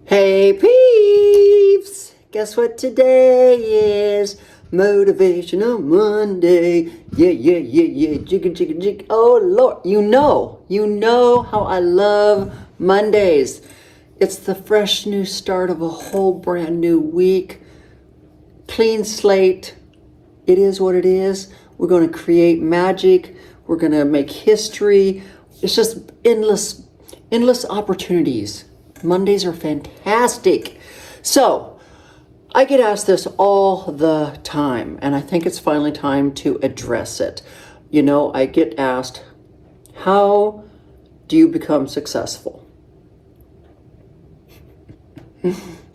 Hey peeps! Guess what today is? Motivational Monday. Yeah. Jigga. Oh Lord, you know how I love Mondays. It's the fresh new start of a whole brand new week. Clean slate. It is what it is. We're going to create magic. We're going to make history. It's just endless opportunities. Mondays are fantastic. So, I get asked this all the time, and I think it's finally time to address it. You know, I get asked, how do you become successful?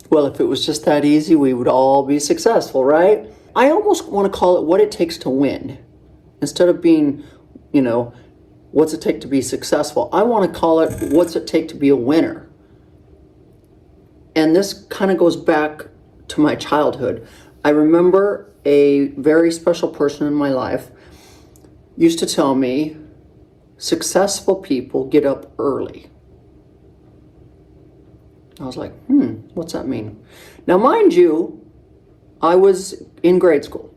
Well, if it was just that easy, we would all be successful, right? I almost want to call it what it takes to win. Instead of being, what's it take to be successful? I want to call it what's it take to be a winner. And this kind of goes back to my childhood. I remember a very special person in my life used to tell me, successful people get up early. I was like, what's that mean? Now, mind you, I was in grade school.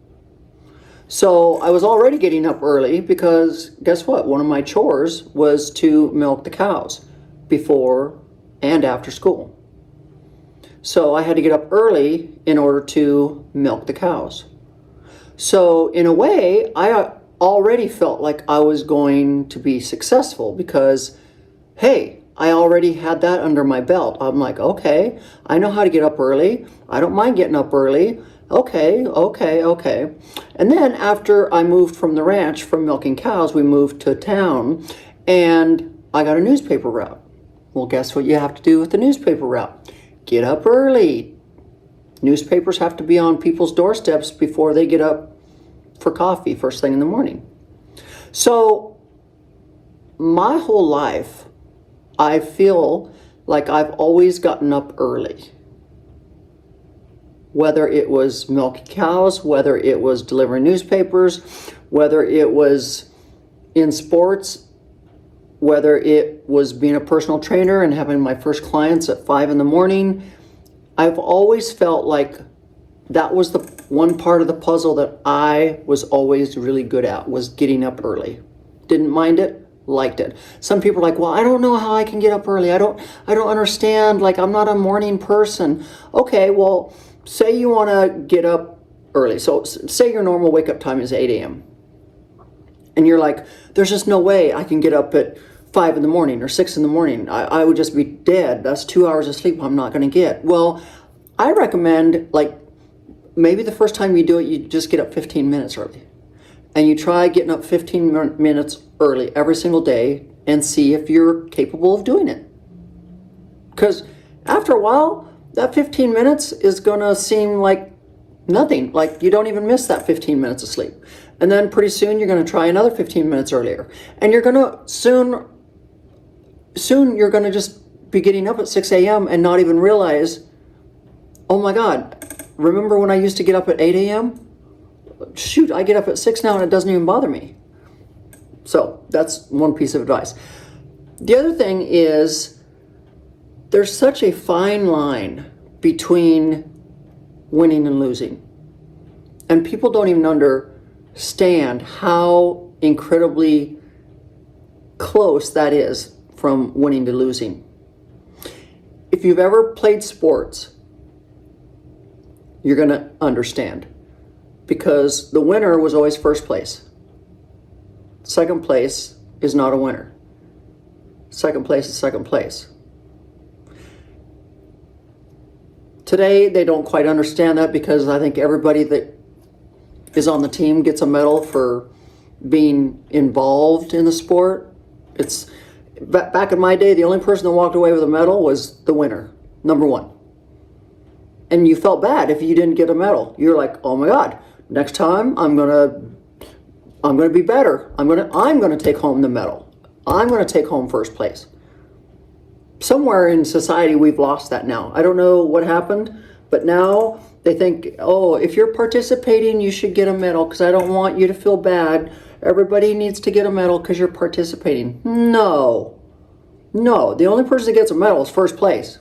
So I was already getting up early because guess what? One of my chores was to milk the cows before and after school. So I had to get up early in order to milk the cows. So in a way, I already felt like I was going to be successful because, hey, I already had that under my belt. I'm like, okay, I know how to get up early. I don't mind getting up early. Okay. And then after I moved from the ranch, from milking cows, we moved to town and I got a newspaper route. Well, guess what you have to do with the newspaper route? Get up early. Newspapers have to be on people's doorsteps before they get up for coffee first thing in the morning. So my whole life, I feel like I've always gotten up early. Whether it was milking cows, whether it was delivering newspapers, whether it was in sports, whether it was being a personal trainer and having my first clients at 5 in the morning, I've always felt like that was the one part of the puzzle that I was always really good at, was getting up early. Didn't mind it, liked it. Some people are like, well, I don't know how I can get up early. I don't understand. Like, I'm not a morning person. Okay, well, say you want to get up early. So say your normal wake up time is 8 a.m. And you're like, there's just no way I can get up at 5 in the morning or 6 in the morning. I would just be dead. That's 2 hours of sleep I'm not going to get. Well, I recommend, like, maybe the first time you do it, you just get up 15 minutes early. And you try getting up 15 minutes early every single day and see if you're capable of doing it. Because after a while, that 15 minutes is going to seem like nothing. Like you don't even miss that 15 minutes of sleep. And then pretty soon you're going to try another 15 minutes earlier. And you're going to soon you're going to just be getting up at 6 a.m. and not even realize, oh my God, remember when I used to get up at 8 a.m.? Shoot, I get up at 6 now and it doesn't even bother me. So that's one piece of advice. The other thing is there's such a fine line between winning and losing. And people don't even understand how incredibly close that is from winning to losing. If you've ever played sports, you're going to understand. Because the winner was always first place. Second place is not a winner. Second place is second place. Today, they don't quite understand that because I think everybody that is on the team gets a medal for being involved in the sport. It's back in my day, the only person that walked away with a medal was the winner, number one. And you felt bad if you didn't get a medal. You're like, oh my God, next time I'm gonna be better. I'm gonna take home the medal. I'm gonna take home first place. Somewhere in society we've lost that now. I don't know what happened, but now they think, oh, if you're participating, you should get a medal because I don't want you to feel bad. Everybody needs to get a medal because you're participating. No, the only person that gets a medal is first place.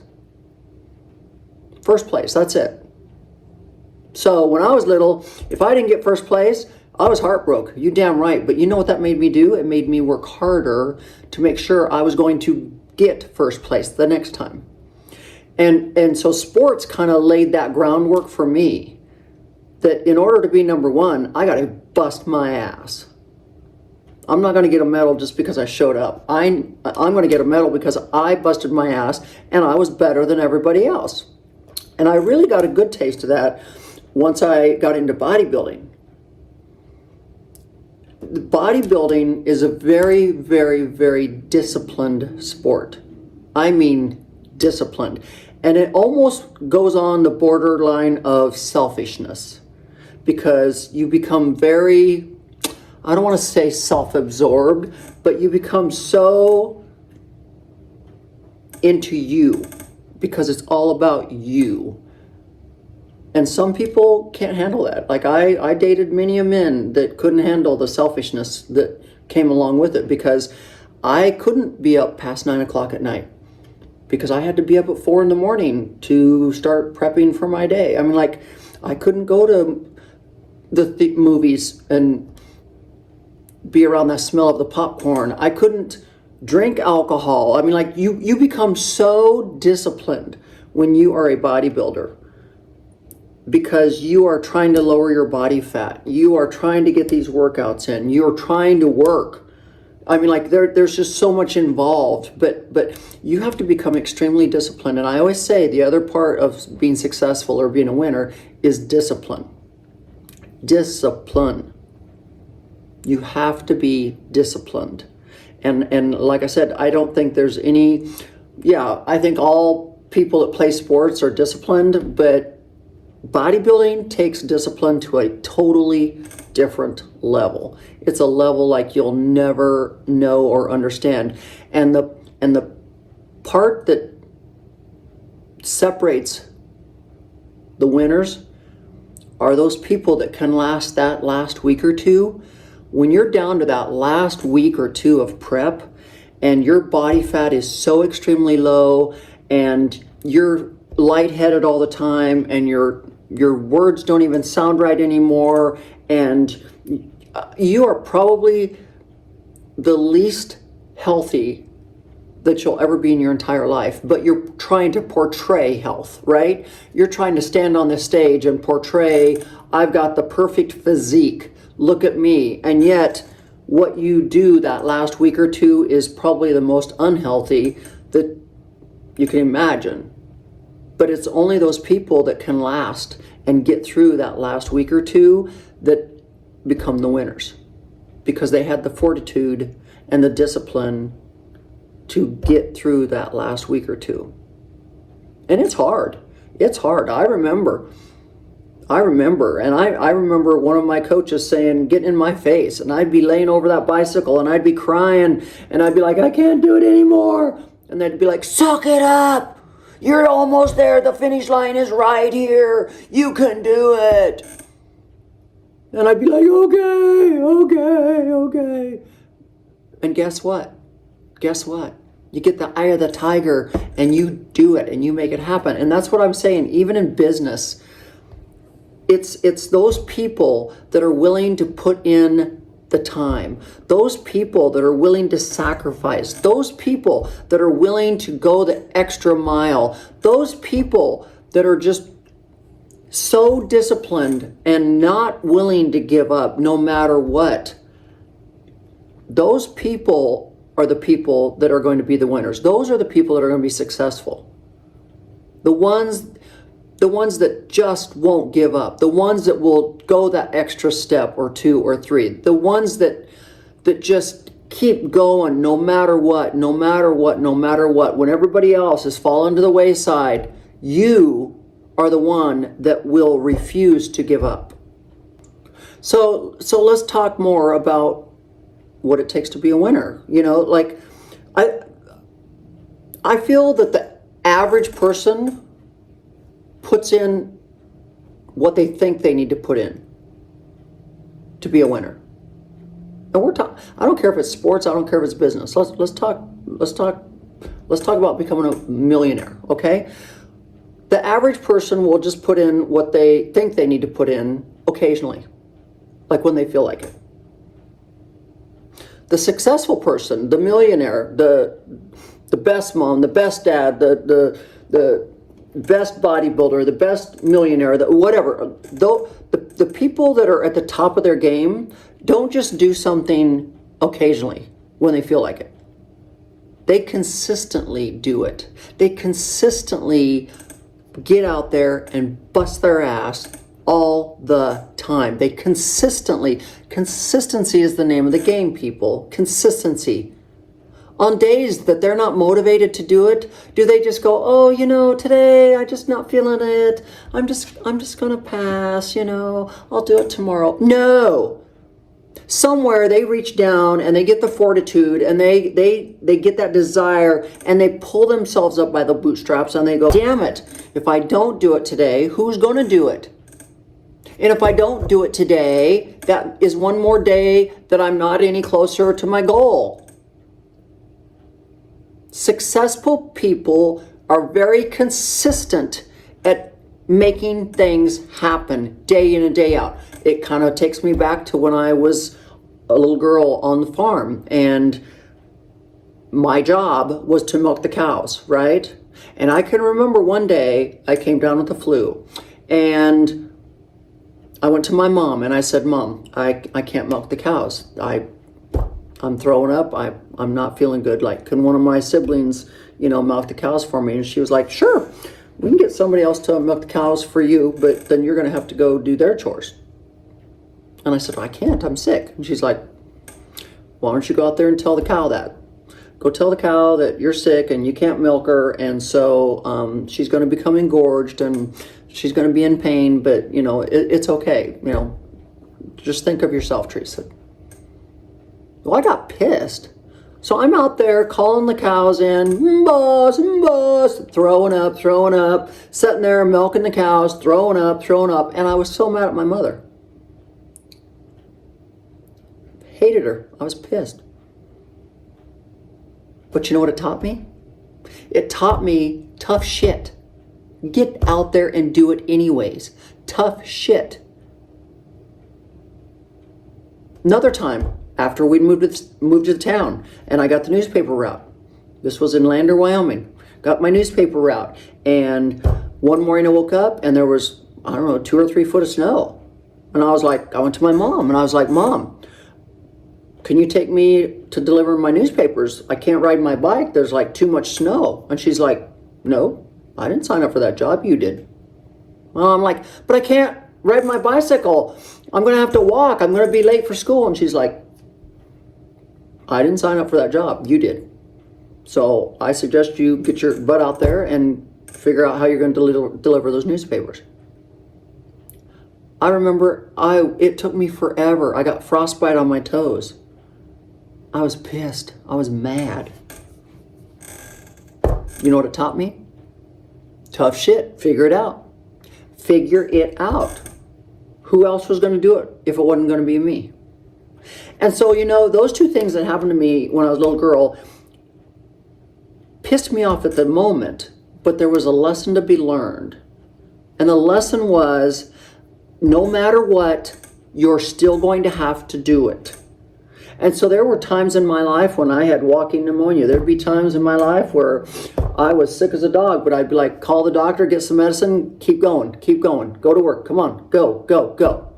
First place, that's it. So when I was little, if I didn't get first place, I was heartbroken. You damn right. But you know what that made me do? It made me work harder to make sure I was going to get first place the next time. And so sports kind of laid that groundwork for me, that in order to be number one, I got to bust my ass. I'm not going to get a medal just because I showed up. I'm going to get a medal because I busted my ass and I was better than everybody else. And I really got a good taste of that once I got into bodybuilding. Bodybuilding is a very, very, very disciplined sport. I mean disciplined. And it almost goes on the borderline of selfishness, because you become very, I don't want to say self-absorbed, but you become so into you because it's all about you. And some people can't handle that. Like I dated many men that couldn't handle the selfishness that came along with it, because I couldn't be up past 9 o'clock at night because I had to be up at 4 in the morning to start prepping for my day. I mean, like, I couldn't go to the movies and be around the smell of the popcorn. I couldn't drink alcohol. I mean, like, you become so disciplined when you are a bodybuilder, because you are trying to lower your body fat. You are trying to get these workouts in. You're trying to work. I mean, like, there's just so much involved, but you have to become extremely disciplined. And I always say the other part of being successful or being a winner is discipline. Discipline. You have to be disciplined. And like I said, I don't think there's any, I think all people that play sports are disciplined, but bodybuilding takes discipline to a totally different level. It's a level like you'll never know or understand. And the part that separates the winners are those people that can last that last week or two. When you're down to that last week or two of prep and your body fat is so extremely low and you're lightheaded all the time and your words don't even sound right anymore, and you are probably the least healthy that you'll ever be in your entire life, but you're trying to portray health, right? You're trying to stand on this stage and portray, I've got the perfect physique, look at me. And yet what you do that last week or two is probably the most unhealthy that you can imagine. But it's only those people that can last and get through that last week or two that become the winners, because they had the fortitude and the discipline to get through that last week or two. And it's hard. It's hard. I remember, and I remember one of my coaches saying, get in my face, and I'd be laying over that bicycle and I'd be crying and I'd be like, I can't do it anymore. And they'd be like, suck it up. You're almost there. The finish line is right here. You can do it. And I'd be like, okay. And guess what? You get the eye of the tiger and you do it and you make it happen. And that's what I'm saying. Even in business, it's those people that are willing to put in the time, those people that are willing to sacrifice, those people that are willing to go the extra mile, those people that are just so disciplined and not willing to give up no matter what. Those people are the people that are going to be the winners. Those are the people that are going to be successful. The ones that just won't give up, the ones that will go that extra step or two or three, the ones that just keep going no matter what. When everybody else is falling to the wayside, you are the one that will refuse to give up. So let's talk more about what it takes to be a winner. You know, like I feel that the average person puts in what they think they need to put in to be a winner. And we're talking, I don't care if it's sports, I don't care if it's business. Let's talk about becoming a millionaire, okay? The average person will just put in what they think they need to put in occasionally, like when they feel like it. The successful person, the millionaire, the best mom, the best dad, the best bodybuilder, the best millionaire, whatever. The people that are at the top of their game don't just do something occasionally when they feel like it. They consistently do it. They consistently get out there and bust their ass all the time. Consistency is the name of the game, people. Consistency. On days that they're not motivated to do it, do they just go, oh, today I'm just not feeling it. I'm just gonna pass, I'll do it tomorrow. No. Somewhere they reach down and they get the fortitude and they get that desire and they pull themselves up by the bootstraps and they go, damn it, if I don't do it today, who's gonna do it? And if I don't do it today, that is one more day that I'm not any closer to my goal. Successful people are very consistent at making things happen day in and day out. It kind of takes me back to when I was a little girl on the farm and my job was to milk the cows, right? And I can remember one day I came down with the flu and I went to my mom and I said, Mom, I can't milk the cows. I'm throwing up. I'm not feeling good. Like, can one of my siblings, milk the cows for me? And she was like, sure, we can get somebody else to milk the cows for you, but then you're going to have to go do their chores. And I said, I can't, I'm sick. And she's like, why don't you go out there and tell the cow that? Go tell the cow that you're sick and you can't milk her. And so she's going to become engorged and she's going to be in pain, but it's okay. Just think of yourself, Teresa. Well, I got pissed. So I'm out there calling the cows in, boss, throwing up, sitting there milking the cows, throwing up. And I was so mad at my mother. Hated her. I was pissed. But you know what it taught me? It taught me tough shit. Get out there and do it anyways. Tough shit. Another time, after we moved to the town, and I got the newspaper route. This was in Lander, Wyoming. Got my newspaper route, and one morning I woke up, and there was, 2 or 3 foot of snow. And I went to my mom, and I was like, Mom, can you take me to deliver my newspapers? I can't ride my bike. There's too much snow. And she's like, no, I didn't sign up for that job. You did. Well, I'm like, but I can't ride my bicycle. I'm going to have to walk. I'm going to be late for school. And she's like, I didn't sign up for that job. You did. So I suggest you get your butt out there and figure out how you're going to deliver those newspapers. I remember it took me forever. I got frostbite on my toes. I was pissed. I was mad. You know what it taught me? Tough shit. Figure it out. Figure it out. Who else was going to do it if it wasn't going to be me? And so, those two things that happened to me when I was a little girl pissed me off at the moment, but there was a lesson to be learned. And the lesson was, no matter what, you're still going to have to do it. And so there were times in my life when I had walking pneumonia. There'd be times in my life where I was sick as a dog, but I'd be like, call the doctor, get some medicine, keep going, go to work, come on, go.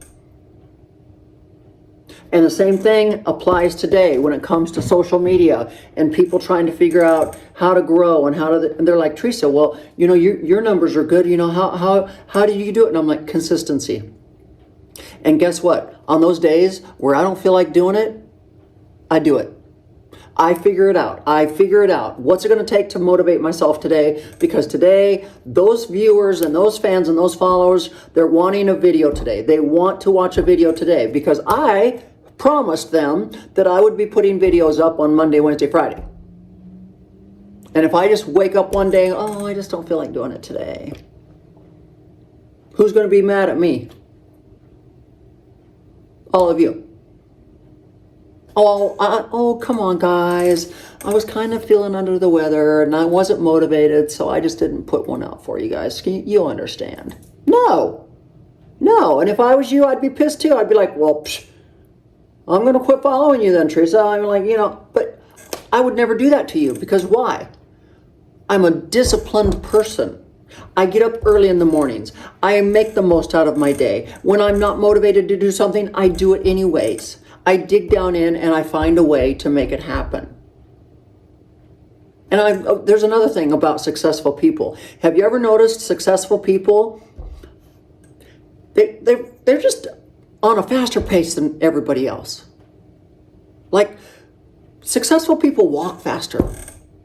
And the same thing applies today when it comes to social media and people trying to figure out how to grow and and they're like, Teresa, well, your numbers are good. How do you do it? And I'm like, consistency. And guess what? On those days where I don't feel like doing it, I do it. I figure it out. What's it going to take to motivate myself today? Because today, those viewers and those fans and those followers, they're wanting a video today. They want to watch a video today because I promised them that I would be putting videos up on Monday, Wednesday, Friday. And if I just wake up one day, I just don't feel like doing it today, who's going to be mad at me? All of you. Oh, come on, guys. I was kind of feeling under the weather and I wasn't motivated, so I just didn't put one out for you guys. You'll understand. No. No. And if I was you, I'd be pissed too. I'd be like, well, I'm going to quit following you then, Teresa. I'm like, but I would never do that to you because why? I'm a disciplined person. I get up early in the mornings. I make the most out of my day. When I'm not motivated to do something, I do it anyways. I dig down in and I find a way to make it happen. And there's another thing about successful people. Have you ever noticed successful people? They're just on a faster pace than everybody else. Like, successful people walk faster.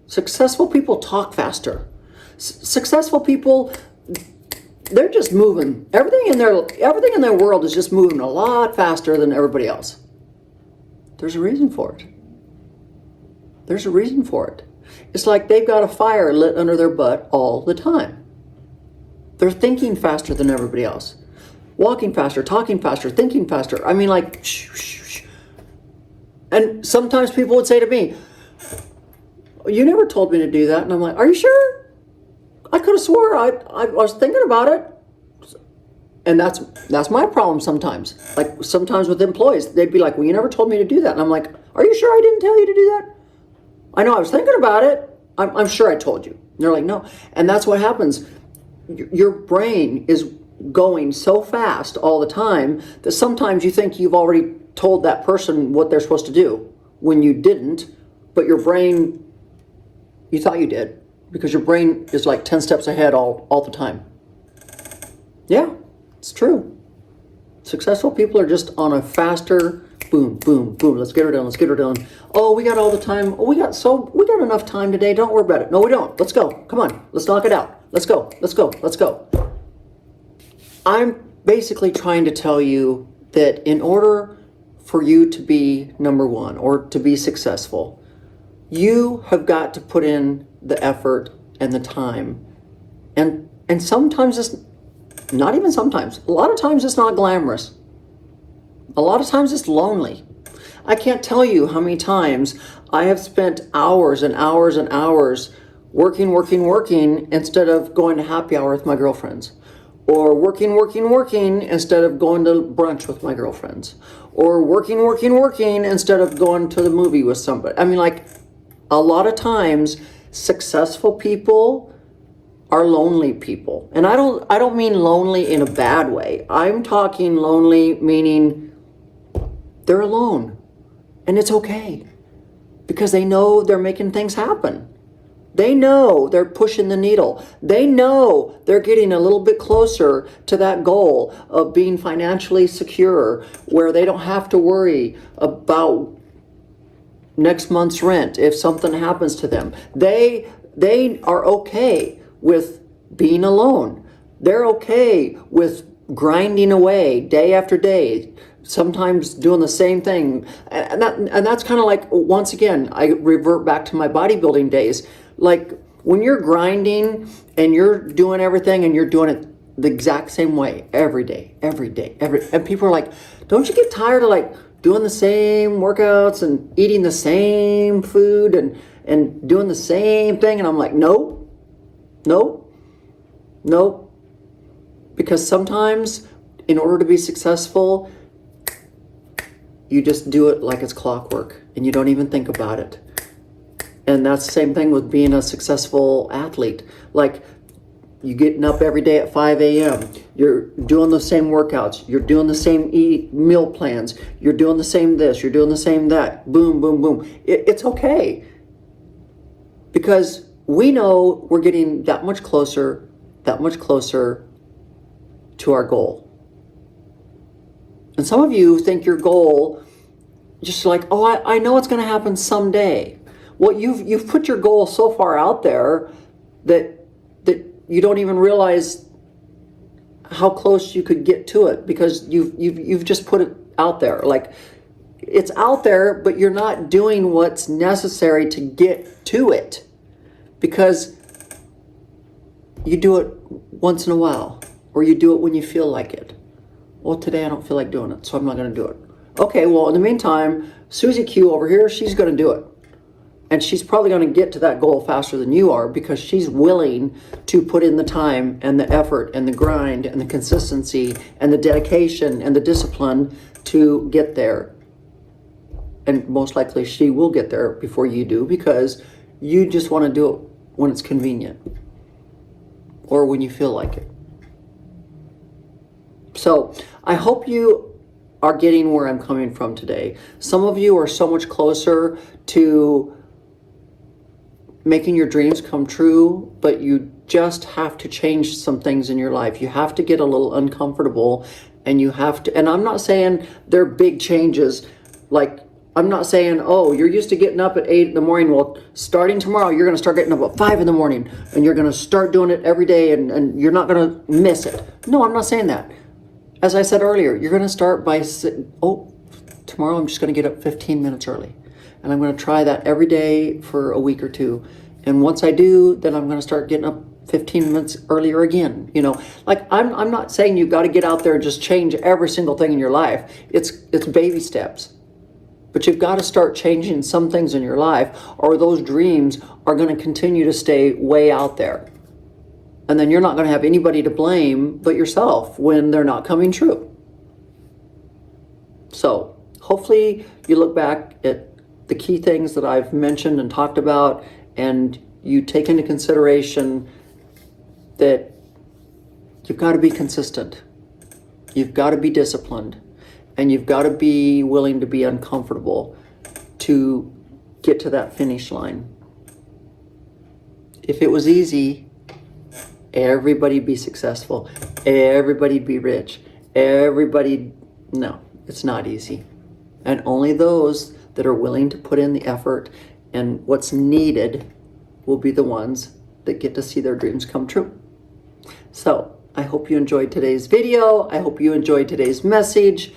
Successful people talk faster. Successful people, they're just moving. Everything in their world is just moving a lot faster than everybody else. There's a reason for it. There's a reason for it. It's like they've got a fire lit under their butt all the time. They're thinking faster than everybody else. Walking faster, talking faster, thinking faster. I mean, like, shh. And sometimes people would say to me, you never told me to do that. And I'm like, are you sure? I could have swore I was thinking about it. And that's my problem sometimes. Like sometimes with employees, they'd be like, well, you never told me to do that. And I'm like, are you sure I didn't tell you to do that? I know I was thinking about it. I'm sure I told you. And they're like, no. And that's what happens. Your brain is going so fast all the time that sometimes you think you've already told that person what they're supposed to do when you didn't, but your brain, you thought you did because your brain is like 10 steps ahead all the time. Yeah. It's true. Successful people are just on a faster boom, boom, boom. Let's get her done. Let's get her done. Oh, we got all the time. Oh, we got enough time today. Don't worry about it. No, we don't. Let's go. Come on. Let's knock it out. Let's go. Let's go. Let's go. I'm basically trying to tell you that in order for you to be number one or to be successful, you have got to put in the effort and the time. And sometimes it's not even sometimes. A lot of times it's not glamorous. A lot of times it's lonely. I can't tell you how many times I have spent hours and hours and hours working instead of going to happy hour with my girlfriends. Or working instead of going to brunch with my girlfriends. Or working instead of going to the movie with somebody. I mean, like, a lot of times successful people are lonely people. And I don't mean lonely in a bad way. I'm talking lonely meaning they're alone. And it's okay. Because they know they're making things happen. They know they're pushing the needle. They know they're getting a little bit closer to that goal of being financially secure where they don't have to worry about next month's rent if something happens to them. They are okay with being alone. They're okay with grinding away day after day, sometimes doing the same thing. And that's kind of like, once again, I revert back to my bodybuilding days. Like when you're grinding and you're doing everything and you're doing it the exact same way every day, and people are like, don't you get tired of like doing the same workouts and eating the same food and doing the same thing? And I'm like, nope. Because sometimes in order to be successful, you just do it like it's clockwork and you don't even think about it. And that's the same thing with being a successful athlete. Like, you're getting up every day at 5 a.m. You're doing the same workouts. You're doing the same meal plans. You're doing the same this. You're doing the same that. Boom, boom, boom. It's okay. Because we know we're getting that much closer to our goal. And some of you think your goal, just like, oh, I know it's going to happen someday. Well, you've put your goal so far out there that you don't even realize how close you could get to it because you've just put it out there. Like, it's out there, but you're not doing what's necessary to get to it because you do it once in a while or you do it when you feel like it. Well, today I don't feel like doing it, so I'm not going to do it. Okay, well, in the meantime, Susie Q over here, she's going to do it. And she's probably going to get to that goal faster than you are because she's willing to put in the time and the effort and the grind and the consistency and the dedication and the discipline to get there. And most likely she will get there before you do because you just want to do it when it's convenient or when you feel like it. So I hope you are getting where I'm coming from today. Some of you are so much closer to making your dreams come true, but you just have to change some things in your life. You have to get a little uncomfortable, and you have to, and I'm not saying they're big changes. Like, I'm not saying, oh, you're used to getting up at 8 in the morning. Well, starting tomorrow, you're going to start getting up at 5 in the morning, and you're going to start doing it every day, and you're not going to miss it. No, I'm not saying that. As I said earlier, you're going to start by, tomorrow I'm just going to get up 15 minutes early. And I'm going to try that every day for a week or two. And once I do, then I'm going to start getting up 15 minutes earlier again. You know, like I'm not saying you've got to get out there and just change every single thing in your life. It's baby steps. But you've got to start changing some things in your life, or those dreams are going to continue to stay way out there. And then you're not going to have anybody to blame but yourself when they're not coming true. So hopefully you look back at the key things that I've mentioned and talked about, and you take into consideration that you've got to be consistent. You've got to be disciplined, and you've got to be willing to be uncomfortable to get to that finish line. If it was easy, everybody'd be successful. Everybody'd be rich. No, it's not easy. And only those that are willing to put in the effort and what's needed will be the ones that get to see their dreams come true. So I hope you enjoyed today's video. I hope you enjoyed today's message.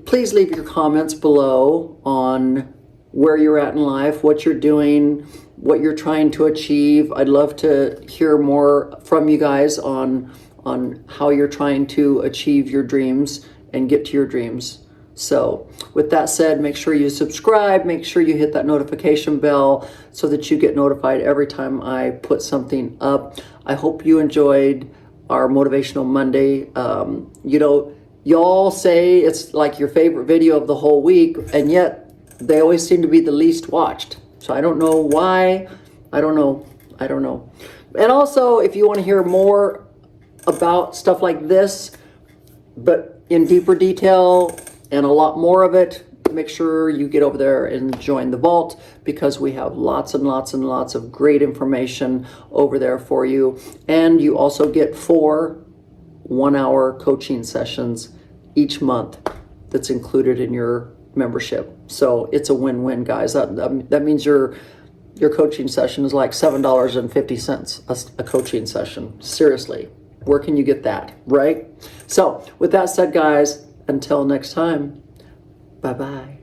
Please leave your comments below on where you're at in life, what you're doing, what you're trying to achieve. I'd love to hear more from you guys on how you're trying to achieve your dreams and get to your dreams. So with that said, make sure you subscribe, make sure you hit that notification bell so that you get notified every time I put something up. I hope you enjoyed our Motivational Monday. You know, y'all say it's like your favorite video of the whole week, and yet they always seem to be the least watched. So I don't know why. I don't know. And also, if you want to hear more about stuff like this, but in deeper detail, and a lot more of it, make sure you get over there and join the vault, because we have lots and lots and lots of great information over there for you. And you also get 4 one-hour coaching sessions each month that's included in your membership. So it's a win-win, guys. That means your coaching session is like $7.50 a coaching session. Seriously, where can you get that, right? So with that said, guys, until next time, bye-bye.